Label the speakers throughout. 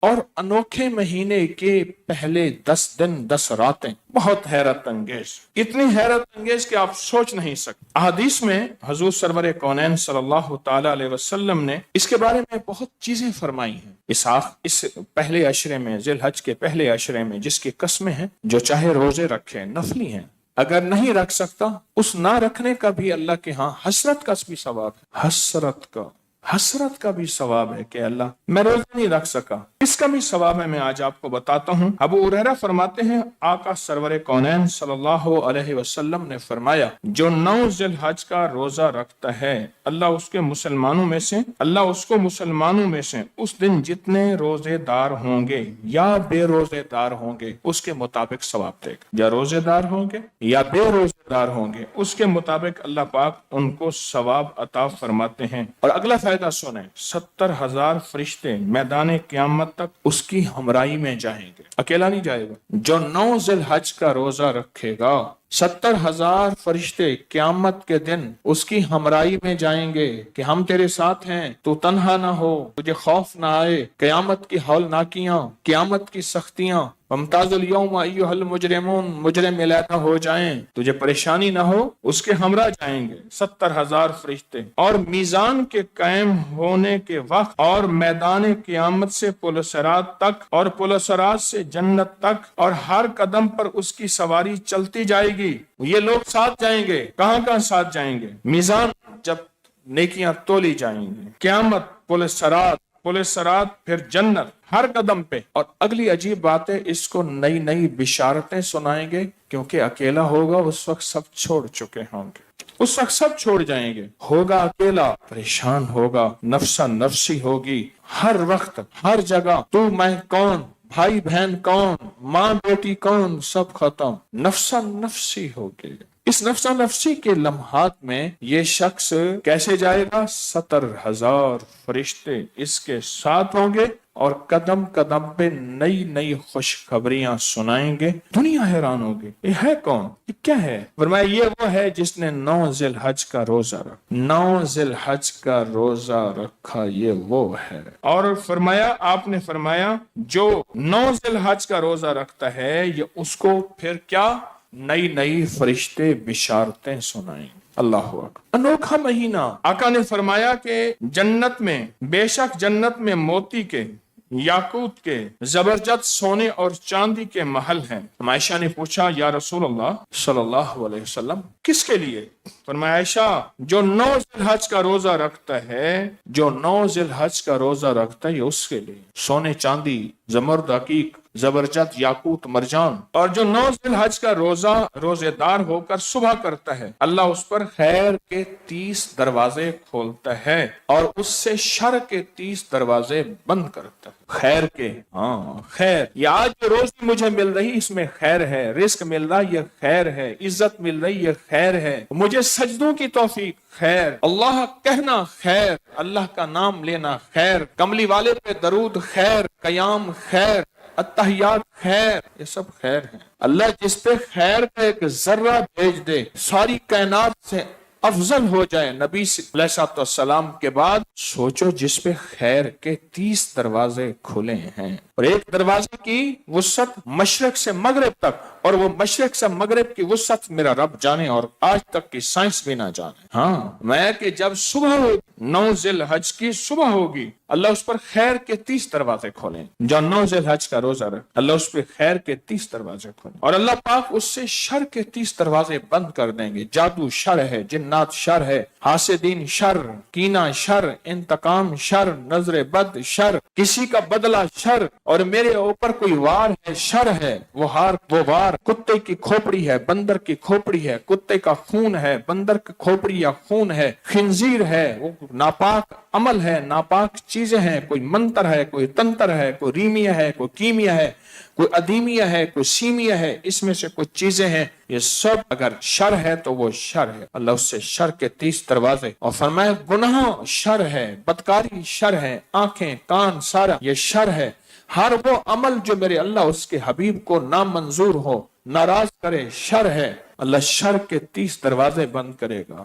Speaker 1: اور انوکھے مہینے کے پہلے 10 دن 10 راتیں بہت حیرت انگیز، اتنی حیرت انگیز کہ آپ سوچ نہیں سکتے۔ احادیث میں حضور سرور کونین صلی اللہ تعالی علیہ وسلم نے اس کے بارے میں بہت چیزیں فرمائی ہیں۔ اس پہلے عشرے میں، ذی الحج کے پہلے عشرے میں جس کی قسمیں ہیں، جو چاہے روزے رکھے، نفلی ہیں، اگر نہیں رکھ سکتا اس نہ رکھنے کا بھی اللہ کے ہاں حسرت کا بھی ثواب ہے، حسرت کا بھی ثواب ہے کہ اللہ میں روزہ نہیں رکھ سکا، اس کا بھی ثواب ہے۔ میں آج آپ کو بتاتا ہوں۔ ابو ہریرہ فرماتے ہیں آقا سرور کونین صلی اللہ علیہ وسلم نے فرمایا، جو 9 ذی الحج کا روزہ رکھتا ہے، اللہ اس کو مسلمانوں میں سے اس دن جتنے روزے دار ہوں گے یا بے روزے دار ہوں گے اس کے مطابق ثواب دے گا، یا روزے دار ہوں گے یا بے روزے دار ہوں گے اس کے مطابق اللہ پاک ان کو ثواب عطا فرماتے ہیں۔ اور اگلا فائدہ سنیں، 70,000 فرشتے میدان قیامت تک اس کی ہمراہی میں جائیں گے، اکیلا نہیں جائے گا۔ جو 9 ذی الحج کا روزہ رکھے گا، 70,000 فرشتے قیامت کے دن اس کی ہمراہی میں جائیں گے کہ ہم تیرے ساتھ ہیں، تو تنہا نہ ہو، تجھے خوف نہ آئے، قیامت کی ہولناکیاں، قیامت کی سختیاں، وامتاز الیوم ایھا المجرمون، مجرم علیحدہ ہو جائیں، تجھے پریشانی نہ ہو، اس کے ہمراہ جائیں گے 70,000 فرشتے۔ اور میزان کے قائم ہونے کے وقت اور میدان قیامت سے پل صراط تک اور پل صراط سے جنت تک اور ہر قدم پر اس کی سواری چلتی جائے گی۔ یہ لوگ ساتھ جائیں گے، کہاں ساتھ جائیں گے؟ میزان جب نیکیاں تولی جائیں گی، قیامت، پل صراط، پھر جنت، ہر قدم پہ۔ اور اگلی عجیب بات ہے، اس کو نئی بشارتیں سنائیں گے، کیونکہ اکیلا ہوگا، اس وقت سب چھوڑ چکے ہوں گے، اس وقت سب چھوڑ جائیں گے، ہوگا اکیلا، پریشان ہوگا، نفسا نفسی ہوگی، ہر وقت ہر جگہ تو میں کون، بھائی بہن کون، ماں بیٹی کون، سب ختم، نفسا نفسی ہوگی۔ اس نفسا نفسی کے لمحات میں یہ شخص کیسے جائے گا؟ 70,000 فرشتے اس کے ساتھ ہوں گے اور قدم قدم پہ نئی خوشخبریاں سنائیں گے۔ دنیا حیران ہوگی، یہ ہے کون، یہ کیا ہے؟ فرمایا یہ وہ ہے جس نے 9 ذی الحج کا روزہ رکھا، 9 ذی الحج کا روزہ رکھا، یہ وہ ہے۔ اور فرمایا، آپ نے فرمایا جو 9 ذی الحج کا روزہ رکھتا ہے، یہ اس کو پھر کیا؟ نئی فرشتے بشارتیں سنائیں۔ اللہ اکبر، انوکھا مہینہ۔ آقا نے فرمایا کہ جنت میں، بے شک جنت میں موتی کے، یاقوت کے، زبرجد، سونے اور چاندی کے محل ہیں۔ عائشہ نے پوچھا یا رسول اللہ صلی اللہ علیہ وسلم کس کے لیے؟ فرمایا عائشہ جو 9 ذی الحج کا روزہ رکھتا ہے، جو 9 ذی الحج کا روزہ رکھتا ہے، یہ اس کے لیے سونے، چاندی، زمرد، عقیق، زبرجد، یاقوت، مرجان۔ اور جو 9 ذی الحج کا روزے دار ہو کر صبح کرتا ہے، اللہ اس پر خیر کے 30 دروازے کھولتا ہے اور اس سے شر کے 30 دروازے بند کرتا ہے۔ خیر کے، خیر، یہ آج جو روزی مجھے مل رہی اس میں خیر ہے، رزق مل رہا یہ خیر ہے، عزت مل رہی یہ خیر ہے، مجھے سجدوں کی توفیق خیر، اللہ کہنا خیر، اللہ کا نام لینا خیر، کملی والے پہ درود خیر، قیام خیر، التحیات خیر، یہ سب خیر ہیں۔ اللہ جس پہ خیر کا ایک ذرہ بھیج دے، ساری کائنات سے افضل ہو جائے نبی علیہ السلام کے بعد، سوچو جس پہ خیر کے 30 دروازے کھلے ہیں، اور ایک دروازے کی وسعت مشرق سے مغرب تک، اور وہ مشرق سے مغرب کی وسعت میرا رب جانے اور آج تک کی سائنس بھی نہ جانے۔ میں کہ جب صبح ہوگی، 9 ذی الحج کی صبح ہوگی، اللہ اس پر خیر کے 30 دروازے کھولیں۔ جو 9 ذی الحج کا روزہ رکھ، اللہ اس پہ خیر کے 30 دروازے کھولیں، اور اللہ پاک اس سے شر کے 30 دروازے بند کر دیں گے۔ جادو شر ہے، جنات شر ہے، حاسدین شر، کینہ شر، انتقام شر، نظر بد شر، کسی کا بدلہ شر، اور میرے اوپر کوئی وار ہے شر ہے، وہ وار کتے کی کھوپڑی ہے، بندر کی کھوپڑی ہے، کتے کا خون ہے، بندر کی کھوپڑی یا خون ہے، خنزیر ہے، وہ ناپاک عمل ہے، ناپاک چیزیں ہیں، کوئی منتر ہے، کوئی تنتر ہے، کوئی ریمیہ ہے، کوئی کیمیا ہے، کوئی ادیمیہ ہے، کوئی سیمیہ ہے، اس میں سے کچھ چیزیں ہیں، یہ سب اگر شر ہے تو وہ شر ہے۔ اللہ اس سے شر کے 30 دروازے، اور فرمایا گناہ شر ہے، بدکاری شر ہے، آنکھیں، کان، سارا یہ شر ہے، ہر وہ عمل جو میرے اللہ اس کے حبیب کو نامنظور ہو، ناراض کرے، شر ہے، اللہ شر کے 30 دروازے بند کرے گا۔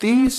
Speaker 1: 30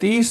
Speaker 1: 30